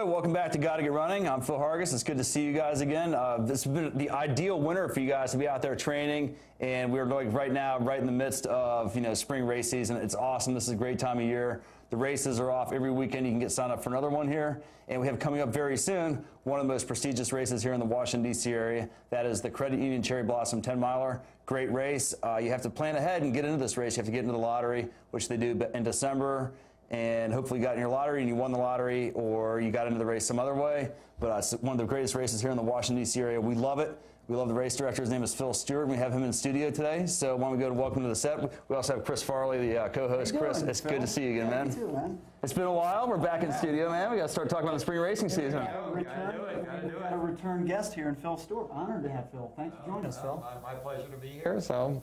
everybody. Welcome back to Gotta Get Running. I'm Phil Hargis. It's good to see you guys again. This has been the ideal winter for you guys to be out there training, and we're like right now, right in the midst of spring race season. It's awesome. This is a great time of year. The races are off every weekend. You can get signed up for another one here, and we have coming up very soon one of the most prestigious races here in the Washington D.C. area. That is the Credit Union Cherry Blossom 10-miler. Great race. You have to plan ahead and get into this race. You have to get into the lottery, which they do in December. And hopefully you got in your lottery and you won the lottery, or you got into the race some other way. But it's one of the greatest races here in the Washington, D.C. area. We love it. We love the race director. His name is Phil Stewart. We have him in studio today. So why don't we go to welcome to the set. We also have Chris Farley, the co-host. Chris, it's good to see you again, man. You too, man. It's been a while. We're back in studio, man. We got to start talking about the spring racing season. We got a return guest here in Phil Stewart. Honored to have Phil. Thanks for joining us, Phil. My pleasure to be here. So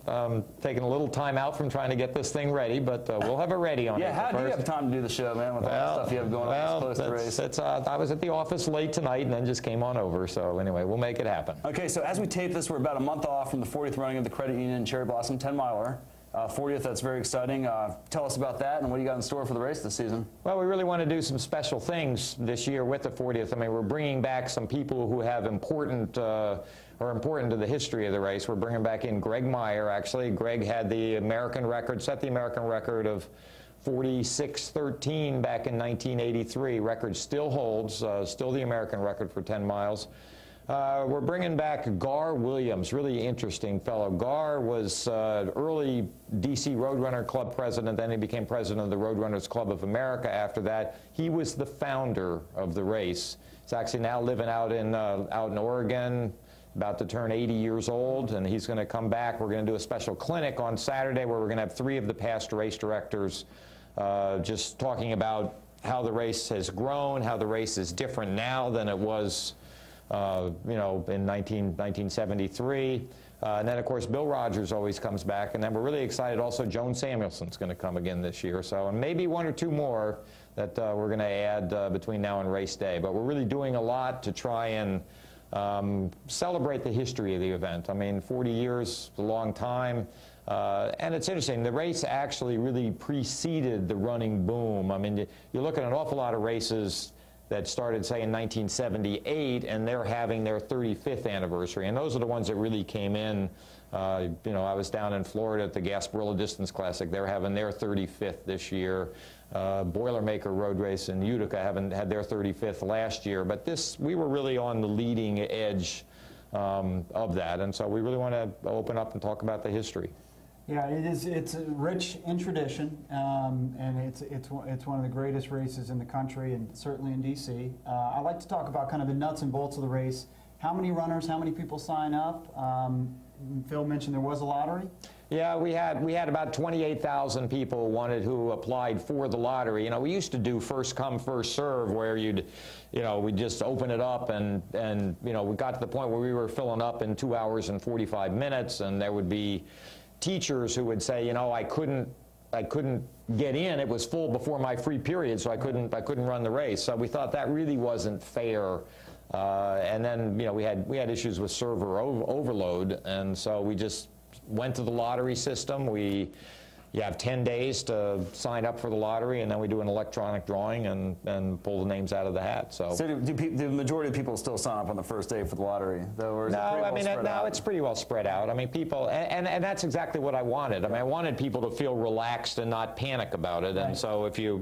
taking a little time out from trying to get this thing ready, but we'll have it ready on Yeah, how do you have time to do the show, man, with all the stuff you have going on close to the race? I was at the office late tonight and then just came on over. So anyway, we'll make it happen. Okay, so as we tape this, we're about a month off from the 40th running of the Credit Union Cherry Blossom 10-miler. 40th, that's very exciting. Tell us about that and what do you got in store for the race this season? Well, we really want to do some special things this year with the 40th. I mean, we're bringing back some people who have important to the history of the race. We're bringing back in Greg Meyer, actually. Greg had the American record, set the American record of 46:13 back in 1983. Record still holds, still the American record for 10 miles. We're bringing back Gar Williams, really interesting fellow. Gar was early D.C. Roadrunner Club president, then he became president of the Roadrunners Club of America after that. He was the founder of the race. He's actually now living out in Oregon, about to turn 80 years old, and he's going to come back. We're going to do a special clinic on Saturday where we're going to have 3 of the past race directors just talking about how the race has grown, how the race is different now than it was in 1973. And then, of course, Bill Rogers always comes back. And then we're really excited also Joan Samuelson's going to come again this year. So, and maybe 1 or 2 more that we're going to add between now and race day. But we're really doing a lot to try and celebrate the history of the event. I mean, 40 years is a long time. And it's interesting, the race actually really preceded the running boom. I mean, you look at an awful lot of races that started, say, in 1978, and they're having their 35th anniversary. And those are the ones that really came in. I was down in Florida at the Gasparilla Distance Classic. They're having their 35th this year. Boilermaker Road Race in Utica had their 35th last year. But we were really on the leading edge of that. And so we really want to open up and talk about the history. Yeah, it's rich in tradition, and it's one of the greatest races in the country, and certainly in D.C. I'd like to talk about kind of the nuts and bolts of the race. How many runners, how many people sign up? Phil mentioned there was a lottery. Yeah, we had about 28,000 people who applied for the lottery. We used to do first come, first serve, where we'd just open it up, and we got to the point where we were filling up in 2 hours and 45 minutes, and there would be teachers who would say, I couldn't get in. It was full before my free period, so I couldn't run the race. So we thought that really wasn't fair. And then we had issues with server overload, and so we just went to the lottery system. You have 10 days to sign up for the lottery, and then we do an electronic drawing and pull the names out of the hat. So do the majority of people still sign up on the first day for the lottery? Though, it's pretty well spread out. I mean, people, and that's exactly what I wanted. I mean, I wanted people to feel relaxed and not panic about it. And so if you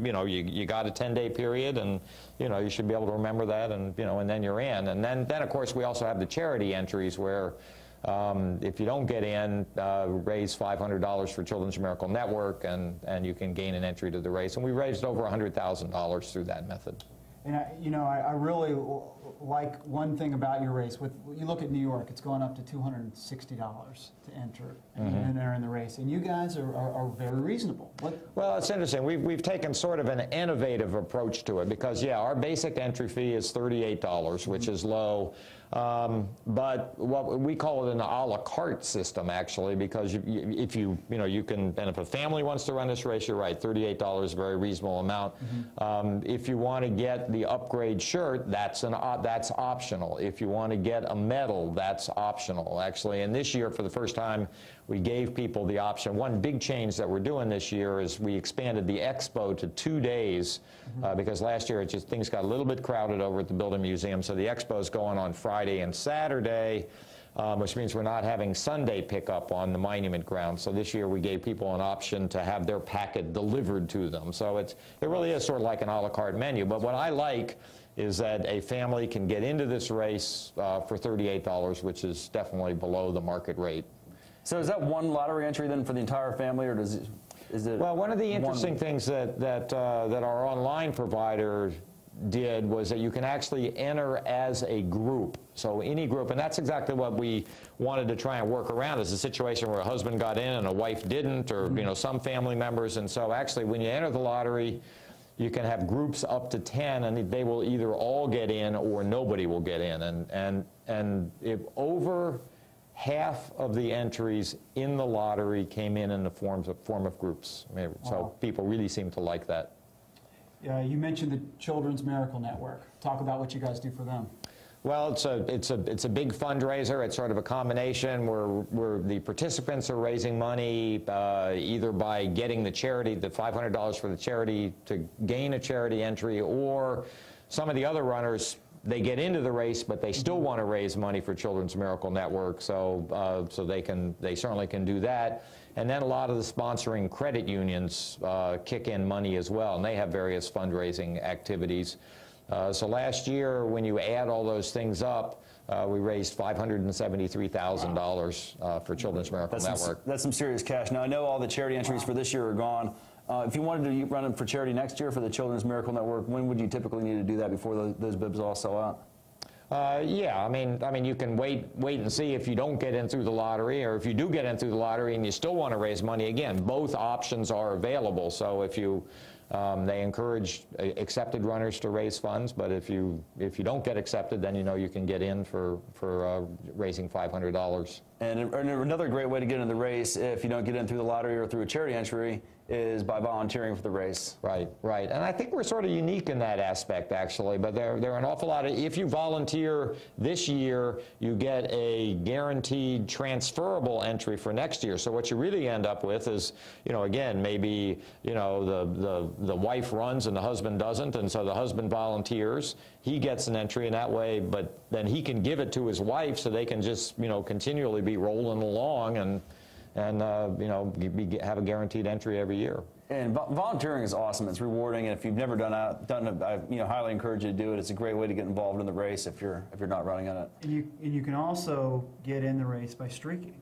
got a 10-day period, and you should be able to remember that, and and then you're in. And then of course we also have the charity entries where, if you don't get in, raise $500 for Children's Miracle Network, and you can gain an entry to the race. And we raised over $100,000 through that method. And I really like one thing about your race. You look at New York, it's going up to $260 to enter in the race, and you guys are very reasonable. Well, it's interesting. We've taken sort of an innovative approach to it because, yeah, our basic entry fee is $38, which is low. But what we call it an a la carte system, actually, because if you can, and if a family wants to run this race, you're right, $38 is a very reasonable amount. If you want to get the upgrade shirt, that's optional. If you want to get a medal, that's optional, actually. And this year, for the first time, we gave people the option. One big change that we're doing this year is we expanded the expo to 2 days because last year things got a little bit crowded over at the Building Museum. So the expo is going on Friday and Saturday, which means we're not having Sunday pickup on the monument ground. So this year we gave people an option to have their packet delivered to them. So it really is sort of like an a la carte menu. But what I like is that a family can get into this race for $38, which is definitely below the market rate. So is that one lottery entry then for the entire family, or is it? Well, one of the interesting things that our online provider did was that you can actually enter as a group. So any group, and that's exactly what we wanted to try and work around, is a situation where a husband got in and a wife didn't, or some family members. And so actually when you enter the lottery, you can have groups up to 10, and they will either all get in or nobody will get in. And if over half of the entries in the lottery came in the form of groups. So people really seem to like that. You mentioned the Children's Miracle Network. Talk about what you guys do for them. Well, it's a big fundraiser. It's sort of a combination where the participants are raising money either by getting the charity, the $500 for the charity to gain a charity entry, or some of the other runners, they get into the race, but they still want to raise money for Children's Miracle Network, so they certainly can do that. And then a lot of the sponsoring credit unions kick in money as well, and they have various fundraising activities. So last year, when you add all those things up, we raised $573,000 for Children's Miracle Network. That's some serious cash. Now, I know all the charity entries for this year are gone. If you wanted to run it for charity next year for the Children's Miracle Network, when would you typically need to do that before those bibs all sell out? Yeah, I mean, you can wait and see if you don't get in through the lottery, or if you do get in through the lottery and you still want to raise money. Again, both options are available. So if you, they encourage accepted runners to raise funds, but if you don't get accepted, then you can get in for raising $500. And another great way to get into the race, if you don't get in through the lottery or through a charity entry, is by volunteering for the race. Right, right. And I think we're sort of unique in that aspect, actually. But there are an awful lot of, if you volunteer this year, you get a guaranteed transferable entry for next year. So what you really end up with is, again, maybe, the wife runs and the husband doesn't, and so the husband volunteers. He gets an entry in that way, but then he can give it to his wife so they can just, continually be rolling along and have a guaranteed entry every year. And volunteering is awesome. It's rewarding, and if you've never done it, I highly encourage you to do it. It's a great way to get involved in the race if you're not running on it. And you can also get in the race by streaking.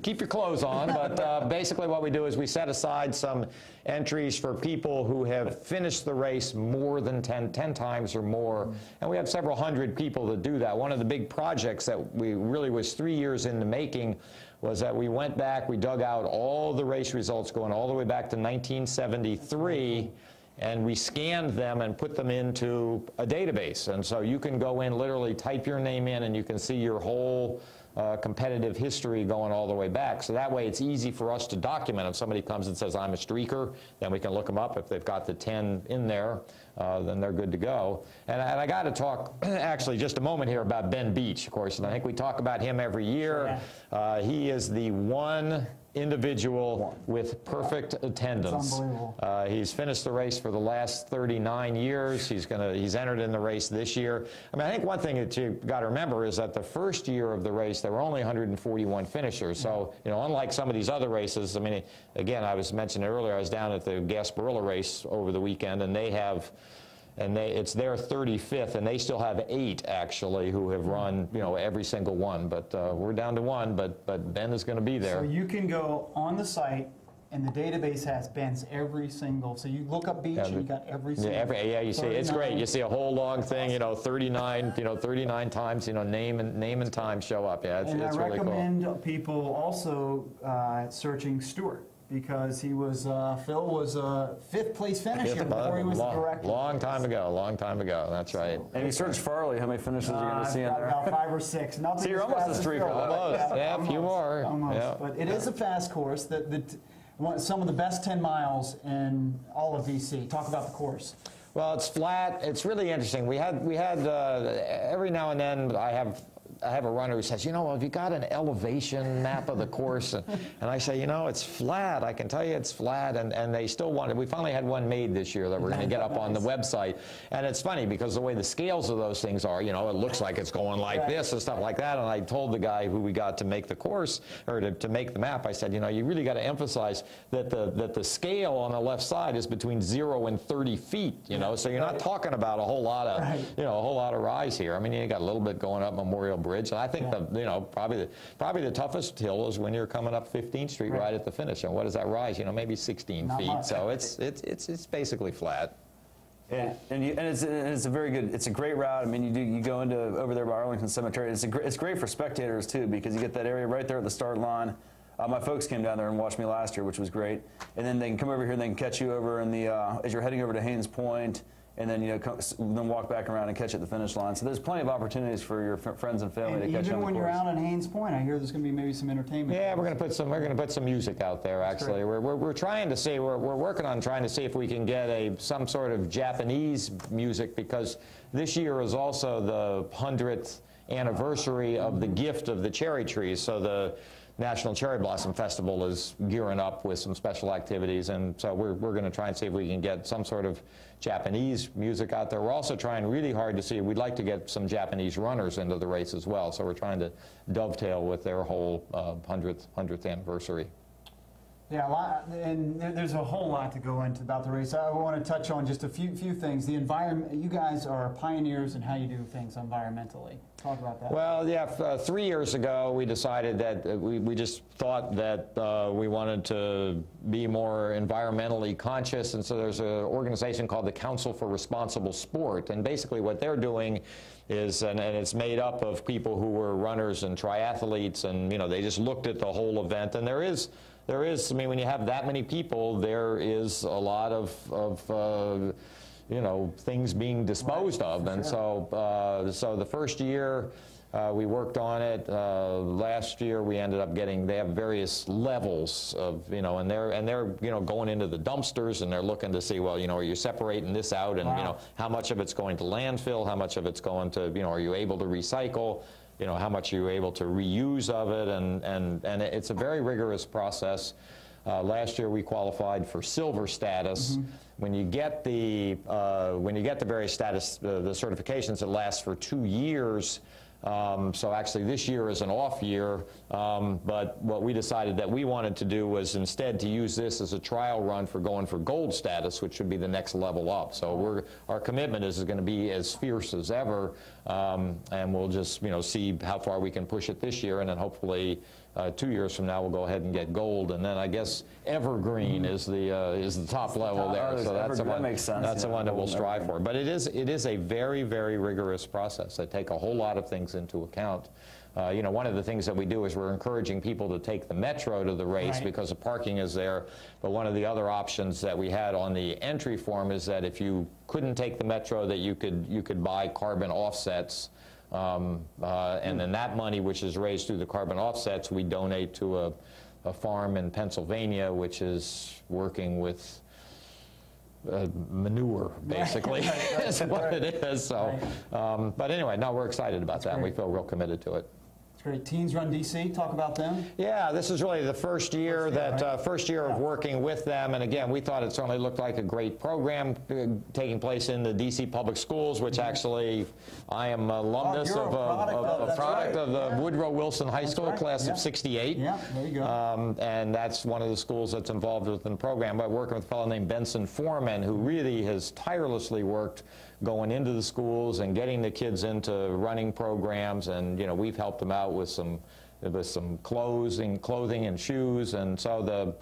Keep your clothes on, but basically what we do is we set aside some entries for people who have finished the race more than 10 times or more, and we have several hundred people that do that. One of the big projects that we really was 3 years in the making was that we went back, we dug out all the race results going all the way back to 1973, and we scanned them and put them into a database. And so you can go in, literally type your name in, and you can see your whole competitive history going all the way back. So that way it's easy for us to document. If somebody comes and says, I'm a streaker, then we can look them up. If they've got the 10 in there, then they're good to go. And I got to talk actually just a moment here about Ben Beach, of course. And I think we talk about him every year. He is the one individual with perfect attendance. It's unbelievable. He's finished the race for the last 39 years. He's entered in the race this year. I mean, I think one thing that you got to remember is that the first year of the race, there were only 141 finishers. So, unlike some of these other races, I mean, again, I was mentioning earlier, I was down at the Gasparilla race over the weekend, and it's their 35th, and they still have 8 actually who have run, every single one. But we're down to 1, but Ben is going to be there. So you can go on the site, and the database has Ben's every single. So you look up Beach, and you got every single. You see, it's great. You see a whole long thing, 39 times, name and time show up. Yeah, it's really cool. And I recommend people also searching Stewart, because he was Phil was a fifth place finisher before he was the director. Long time ago. That's right. And you search Farley, how many finishes are you going to see in I've there? got about 5 or 6. Nothing So you're as almost fast a as streaker. Phil. Almost. Yeah, a few more. Almost. Yeah. But it is a fast course. Some of the best 10 miles in all of DC. Talk about the course. Well, it's flat. It's really interesting. We had every now and then I have a runner who says, have you got an elevation map of the course? And I say, it's flat. I can tell you it's flat. And they still want it. We finally had one made this year that we're going to get up on the website. And it's funny because the way the scales of those things are, it looks like it's going like this and stuff like that. And I told the guy who we got to make the course, or to make the map, I said, you really got to emphasize that the scale on the left side is between 0 and 30 feet, so you're not talking about a whole lot of, a whole lot of rise here. I mean, you got a little bit going up Memorial Bridge. And I think probably the toughest hill is when you're coming up 15th Street right at the finish. And what does that rise? Maybe 16 Not feet. much. So it's basically flat. And it's a very good, it's a great route. I mean, you go into over there by Arlington Cemetery. It's great for spectators too, because you get that area right there at the start line. My folks came down there and watched me last year, which was great. And then they can come over here and they can catch you over in the as you're heading over to Haynes Point. And then then walk back around and catch at the finish line. So there's plenty of opportunities for your friends and family to catch on the course. Even when you're out at Haynes Point, I hear there's going to be maybe some entertainment. Yeah, we're going to put some music out there. Actually, we're trying to see. We're working on trying to see if we can get some sort of Japanese music, because this year is also the 100th anniversary of the gift of the cherry trees. So the National Cherry Blossom Festival is gearing up with some special activities, and so we're going to try and see if we can get some sort of Japanese music out there. We're also trying really hard to see, we'd like to get some Japanese runners into the race as well, so we're trying to dovetail with their whole 100th anniversary. Yeah, and there's a whole lot to go into about the race. I want to touch on just a few things. The environment, you guys are pioneers in how you do things environmentally. Talk about that. Well, yeah, 3 years ago we decided that we just thought that we wanted to be more environmentally conscious, and so there's an organization called the Council for Responsible Sport, and basically what they're doing is, and it's made up of people who were runners and triathletes, and they just looked at the whole event, and there is, I mean, when you have that many people, there is a lot of things being disposed of. And so the first year we worked on it. Last year we ended up they have various levels of, and they're going into the dumpsters, and they're looking to see, well, are you separating this out, and how much of it's going to landfill, how much of it's going to, are you able to recycle? How much are you able to reuse of it, and it's a very rigorous process. Last year we qualified for silver status. When you get the various status, the certifications, it lasts for 2 years. So actually this year is an off year, but what we decided that we wanted to do was instead to use this as a trial run for going for gold status, which would be the next level up. So our commitment is going to be as fierce as ever, and we'll just see how far we can push it this year, and then hopefully 2 years from now we'll go ahead and get gold, and then I guess evergreen is the top level there. So that's the one. That makes sense. That's the one that we'll strive for. But it is a very, very rigorous process. They take a whole lot of things into account. One of the things that we do is we're encouraging people to take the Metro to the race because the parking is there. But one of the other options that we had on the entry form is that if you couldn't take the Metro, that you could buy carbon offsets. And then that money, which is raised through the carbon offsets, we donate to a farm in Pennsylvania, which is working with manure, basically, is what it is. So, but anyway, no, we're excited about that, and we feel real committed to it. Great. Teens Run DC, talk about them. Yeah, this is really the first year of working with them, and again, we thought it certainly looked like a great program taking place in the DC public schools, which actually I am alumnus of a product of the Woodrow Wilson High School class of '68. Yeah, there you go. And that's one of the schools that's involved within the program. By working with a fellow named Benson Foreman, who really has tirelessly worked going into the schools and getting the kids into running programs, and we've helped them out with some clothing and shoes, and so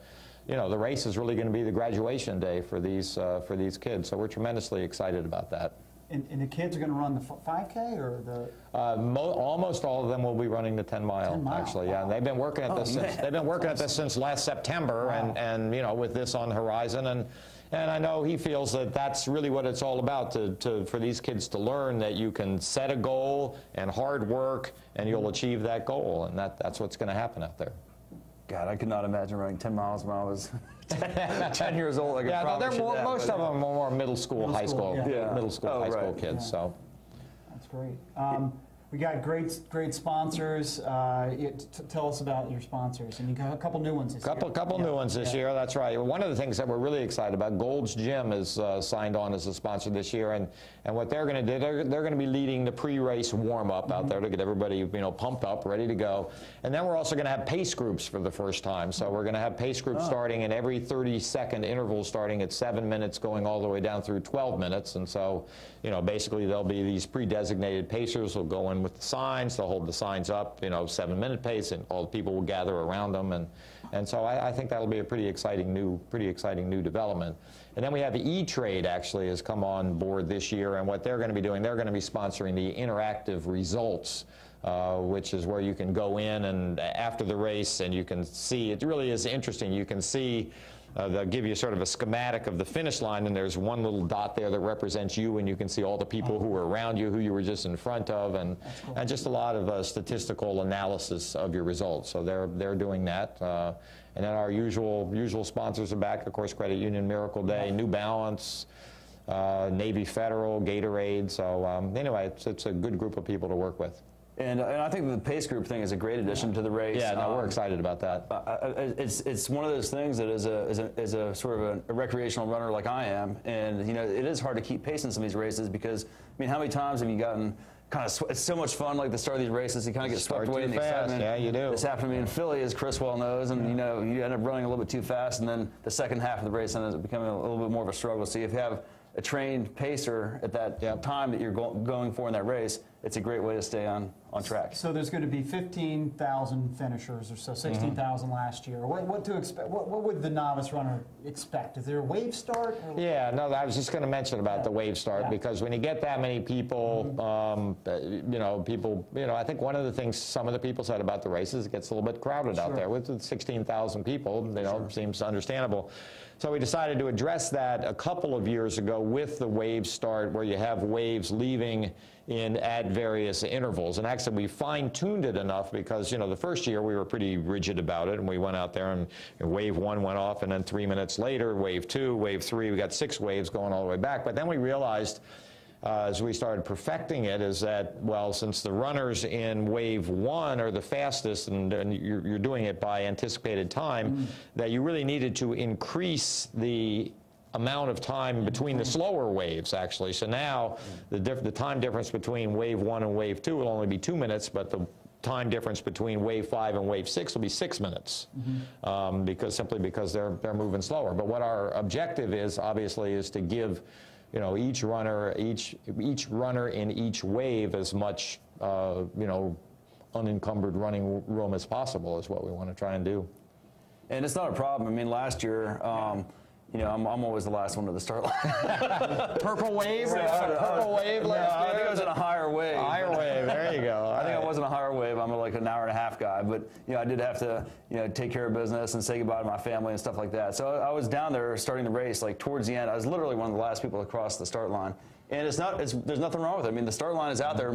the race is really going to be the graduation day for these kids. So we're tremendously excited about that. And the kids are going to run the 5K or the? Almost all of them will be running the 10 mile, 10 mile, actually. Yeah, wow. and they've been working at this. They've been working at this since last September, Wow. and you know, with this on the horizon, and I know he feels that that's really what it's all about for these kids to learn that you can set a goal and hard work, and you'll achieve that goal, and that's what's going to happen out there. God, I could not imagine running 10 miles when I was 10 years old. I could Yeah, probably they're should that, most but- of them are more middle school, high school, yeah. middle school, Oh, high school right. kids. Yeah. So. That's great. We got great sponsors. Tell us about your sponsors, and you got a couple new ones this year. Couple new ones this year. That's right. One of the things that we're really excited about, Gold's Gym is signed on as a sponsor this year, and what they're going to do, they're going to be leading the pre-race warm-up out there to get everybody pumped up, ready to go. And then we're also going to have pace groups for the first time. So we're going to have pace groups starting in every 30-second interval, starting at 7 minutes, going all the way down through 12 minutes. And so, basically there'll be these pre-designated pacers who'll go in with the signs. They'll hold the signs up, 7-minute pace, and all the people will gather around them. And so I think that'll be a pretty exciting new development. And then we have E-Trade actually has come on board this year, and what they're going to be doing, they're going to be sponsoring the interactive results, which is where you can go in and after the race and you can see, it really is interesting, you can see they'll give you sort of a schematic of the finish line, and there's one little dot there that represents you, and you can see all the people who were around you, who you were just in front of, and just a lot of statistical analysis of your results. So they're doing that. And then our usual sponsors are back, of course, Credit Union, Miracle Day, New Balance, Navy Federal, Gatorade. So anyway, it's a good group of people to work with. And I think the pace group thing is a great addition to the race. Yeah, no, we're excited about that. It's one of those things that is a sort of a recreational runner like I am, and it is hard to keep pace in some of these races because how many times have you gotten kind of it's so much fun, like the start of these races, you kind of get swept away in the excitement. Yeah, you do. This happened to me in Philly, as Chris well knows, and you end up running a little bit too fast, and then the second half of the race ends up becoming a little bit more of a struggle. So if you have a trained pacer at that time that you're going for in that race, it's a great way to stay on track. So there's going to be 15,000 finishers or so, 16,000 last year. What to expect? What would the novice runner expect? Is there a wave start? Yeah, no, I was just going to mention about the wave start because when you get that many people, I think one of the things some of the people said about the race is it gets a little bit crowded out there with 16,000 people. Seems understandable. So we decided to address that a couple of years ago with the wave start, where you have waves leaving at various intervals. And actually, we fine-tuned it enough because, the first year we were pretty rigid about it, and we went out there and wave 1 went off, and then 3 minutes later, wave 2, wave 3, we got 6 waves going all the way back. But then we realized, as we started perfecting it, is that, well, since the runners in wave 1 are the fastest, and you're doing it by anticipated time, that you really needed to increase the amount of time between the slower waves, actually. So now the time difference between wave 1 and wave 2 will only be 2 minutes, but the time difference between wave 5 and wave 6 will be 6 minutes, simply because they're moving slower. But what our objective is, obviously, is to give each runner in each wave as much unencumbered running room as possible is what we want to try and do. And it's not a problem. Last year, I'm always the last one to the start line. Purple wave? Purple wave last year? I think I was in a higher wave. Higher wave, there you go. I think I wasn't a higher wave. I'm like an hour and a half guy, but I did have to take care of business and say goodbye to my family and stuff like that. So I was down there starting the race, like towards the end. I was literally one of the last people to cross the start line, and there's nothing wrong with it. The start line is out there.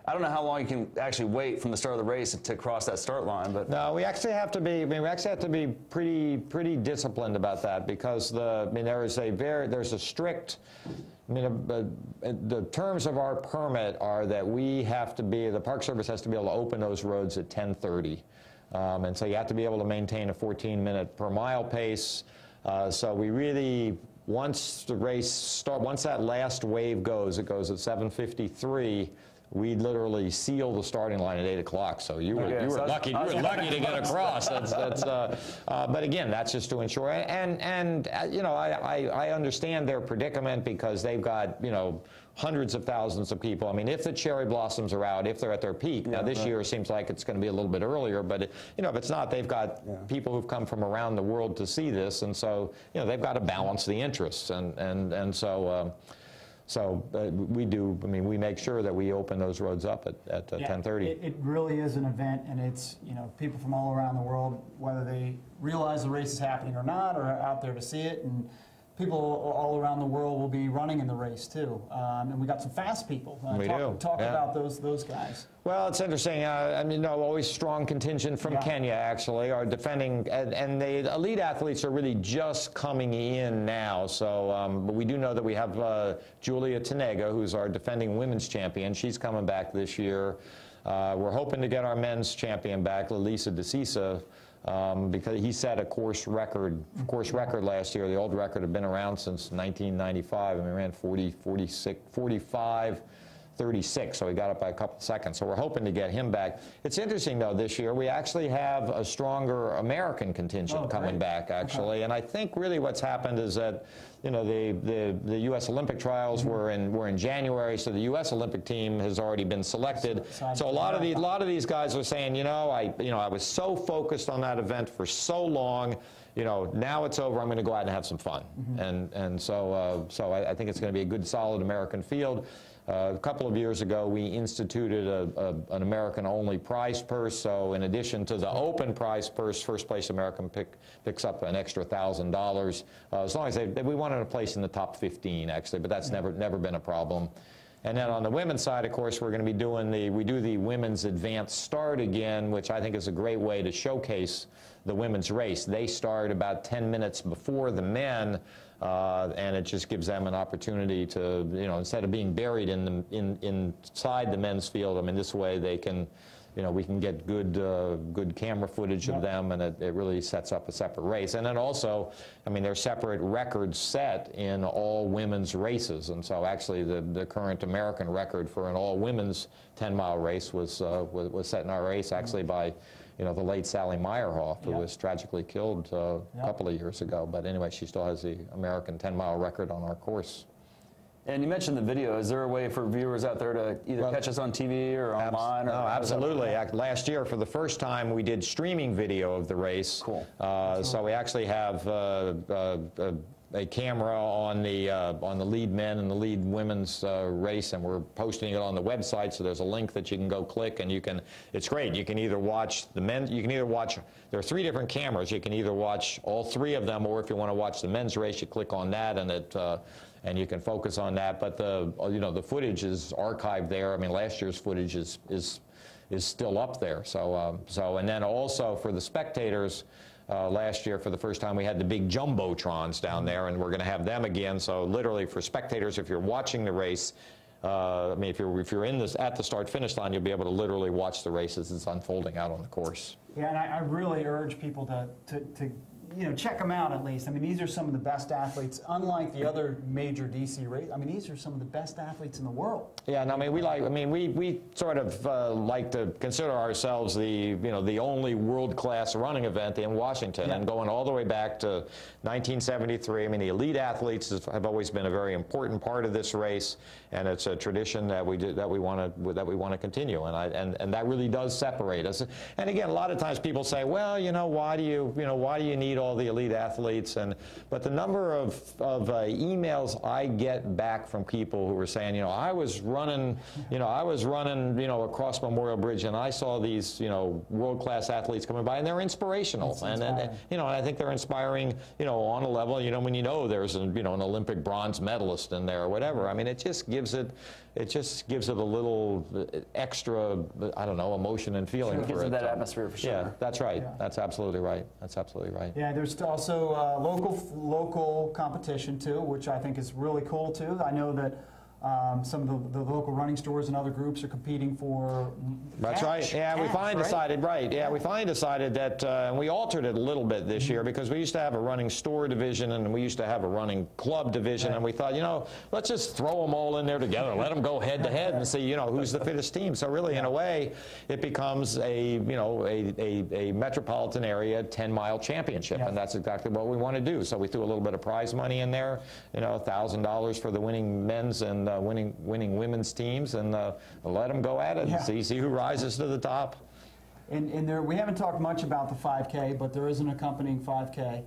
I don't know how long you can actually wait from the start of the race to cross that start line, but no, we actually have to be pretty disciplined about that because there's a strict. The terms of our permit are that the Park Service has to be able to open those roads at 10:30, and so you have to be able to maintain a 14-minute per mile pace. So we really, once the race starts, once that last wave goes, it goes at 7:53. We literally seal the starting line at 8 o'clock. So you were lucky. You were lucky to get across. But again, that's just to ensure. And I understand their predicament because they've got hundreds of thousands of people. If the cherry blossoms are out, if they're at their peak. Now this year seems like it's going to be a little bit earlier, but if it's not, they've got people who've come from around the world to see this, and so they've got to balance the interests, and so. So we do, I mean, we make sure that we open those roads up at Yeah, 10:30. It really is an event, and it's, you know, people from all around the world, whether they realize the race is happening or not, are out there to see it, and people all around the world will be running in the race too. And we got some fast people. We do, Talk yeah. about those guys. Well, it's interesting. I mean, no, always strong contingent from Yeah. Kenya, actually, are defending, and the elite athletes are really just coming in now. So, but we do know that we have Julia Tenega, who's our defending women's champion. She's coming back this year. We're hoping to get our men's champion back, Lalisa DeCisa, because he set a course record last year. The old record had been around since 1995, and we ran 45, 36, so he got up by a couple seconds. So we're hoping to get him back. It's interesting, though, this year we actually have a stronger American contingent coming back, actually. And I think really what's happened is that, you know, the U.S. Olympic trials were in January, so the U.S. Olympic team has already been selected. So a lot of these guys are saying, I was so focused on that event for so long. You know, now it's over, I'm going to go out and have some fun. And so I think it's going to be a good, solid American field. A couple of years ago, we instituted an American-only prize purse. So in addition to the open prize purse, first place American picks up an extra $1,000. As long as we wanted a place in the top 15, actually, but that's never been a problem. And then on the women's side, of course, we're going to be doing we do the women's advanced start again, which I think is a great way to showcase the women's race. They start about 10 minutes before the men, and it just gives them an opportunity to, instead of being buried inside the men's field, I mean, this way they can, we can get good camera footage of them, and it really sets up a separate race. And then also, I mean, there's separate records set in all women's races, and so actually the current American record for an all women's 10-mile race was set in our race actually by the late Sally Meyerhoff, who was tragically killed a couple of years ago. But anyway, she still has the American 10-mile record on our course. And you mentioned the video. Is there a way for viewers out there to either catch us on TV or online? No, absolutely. Last year, for the first time, we did streaming video of the race. Cool. So we actually have a camera on the lead men and the lead women's race, and we're posting it on the website. So there's a link that you can go click, and it's great. You can either watch the men. You can either watch. There are 3 different cameras. You can either watch all 3 of them, or if you want to watch the men's race, you click on that, and you can focus on that. But the footage is archived there. I mean, last year's footage is still up there. So and then also for the spectators. Last year, for the first time, we had the big jumbotrons down there, and we're going to have them again. So literally, for spectators, if you're watching the race, I mean, if you're at the start-finish line, you'll be able to literally watch the race as it's unfolding out on the course. Yeah, and I really urge people to check them out at least. I mean, these are some of the best athletes, unlike the other major DC race. I mean, these are some of the best athletes in the world. Yeah, and I mean, we sort of like to consider ourselves the only world-class running event in Washington, and going all the way back to 1973. I mean, the elite athletes have always been a very important part of this race, and it's a tradition that we want to continue, and that really does separate us. And again, a lot of times people say, well, why do you need all the elite athletes? But the number of emails I get back from people who are saying, I was running across Memorial Bridge, and I saw these world-class athletes coming by, and they're inspirational. And I think they're inspiring on a level when there's an Olympic bronze medalist in there or whatever. I mean, it just gives it a little extra, I don't know, emotion and feeling for it. Gives it that atmosphere for sure. Yeah, that's right. Yeah. That's absolutely right. That's absolutely right. Yeah, there's also local competition too, which I think is really cool too. I know that some of the local running stores and other groups are competing for That's right. Yeah, we finally decided, right. Yeah, we finally decided that, and we altered it a little bit this year, because we used to have a running store division and we used to have a running club division, and we thought, let's just throw them all in there together, let them go head to head and see, who's the fittest team. So really, in a way, it becomes a metropolitan area 10-mile championship, and that's exactly what we want to do. So we threw a little bit of prize money in there, $1,000 for the winning men's and winning women's teams, and let them go at it and see who rises to the top. And there, we haven't talked much about the 5K, but there is an accompanying 5K.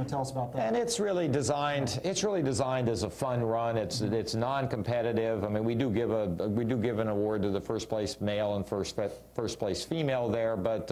Tell us about that. And it's really designed. It's really designed as a fun run. It's non-competitive. I mean, we do give an award to the first place male and first place female there, but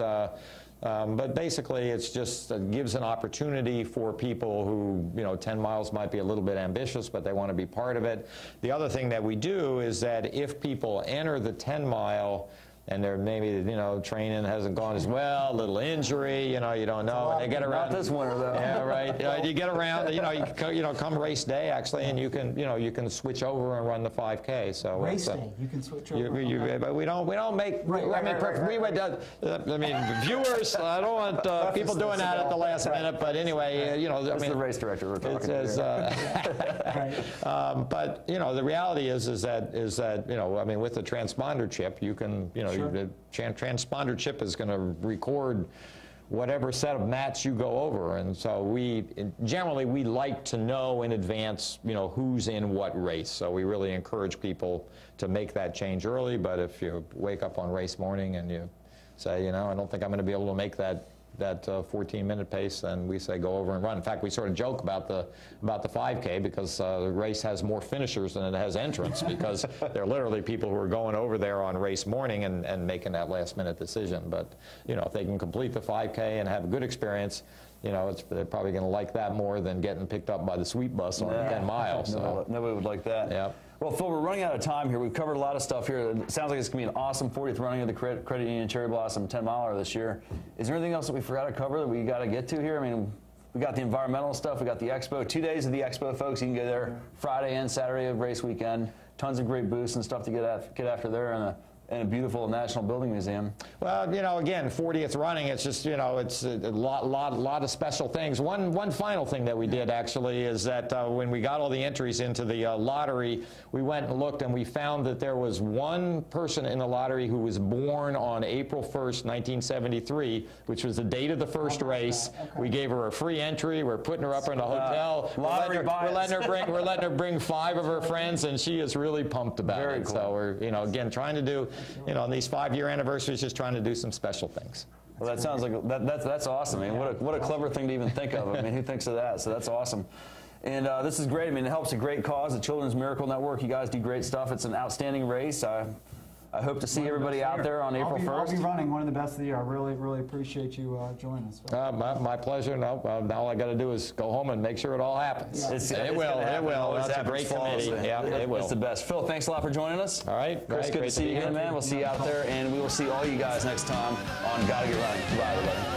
basically it's just gives an opportunity for people who 10 miles might be a little bit ambitious, but they want to be part of it. The other thing that we do is that if people enter the 10-mile and they're maybe, training hasn't gone as well, a little injury, you don't know, and they get around. Not this winter, though. Yeah, right. You get around, come race day, actually, and you can switch over and run the 5K. So race day, you can switch over. But we don't make. Viewers. I don't want people doing that at the last minute. But anyway, That's the race director we're talking to. But the reality is that with the transponder chip, you can Sure. The transponder chip is going to record whatever set of mats you go over, and so generally we like to know in advance who's in what race. So we really encourage people to make that change early. But if you wake up on race morning and you say, I don't think I'm going to be able to make that 14-minute pace, then we say go over and run. In fact, we sort of joke about the 5K because the race has more finishers than it has entrants because there are literally people who are going over there on race morning and making that last-minute decision. But if they can complete the 5K and have a good experience, they're probably going to like that more than getting picked up by the sweep bus on 10 miles. So. Nobody would like that. Yeah. Well, Phil, we're running out of time here. We've covered a lot of stuff here. It sounds like it's going to be an awesome 40th running of the Credit Union Cherry Blossom 10-miler this year. Is there anything else that we forgot to cover that we got to get to here? I mean, we got the environmental stuff. We got the expo. 2 days of the expo, folks. You can go there Friday and Saturday of race weekend. Tons of great booths and stuff to get after there in a beautiful National Building Museum. Well, again, 40th running, it's just, it's a lot of special things. One final thing that we did, actually, is that when we got all the entries into the lottery, we went and looked, and we found that there was one person in the lottery who was born on April 1st, 1973, which was the date of the first race. Okay. We gave her a free entry. We're putting her up in a hotel. We're letting her bring 5 of her friends, and she is really pumped about Very it. cool. So we're, again, trying to do, on these 5-year anniversaries, just trying to do some special things. Well, that sounds like that's awesome. I mean, what a clever thing to even think of. I mean, who thinks of that? So that's awesome. And this is great. I mean, it helps a great cause, the Children's Miracle Network. You guys do great stuff. It's an outstanding race. I hope to see everybody out there on April 1st. I'll be running one of the best of the year. I really, really appreciate you joining us. My pleasure. Now all I got to do is go home and make sure it all happens. Yeah. It will. Always That's a happens great committee. flawlessly. Yeah, it will. It's the best. Phil, thanks a lot for joining us. All right. Chris, good to see you again, man. We'll see you out there, and we will see all you guys next time on Gotta Get Running. Goodbye, everybody.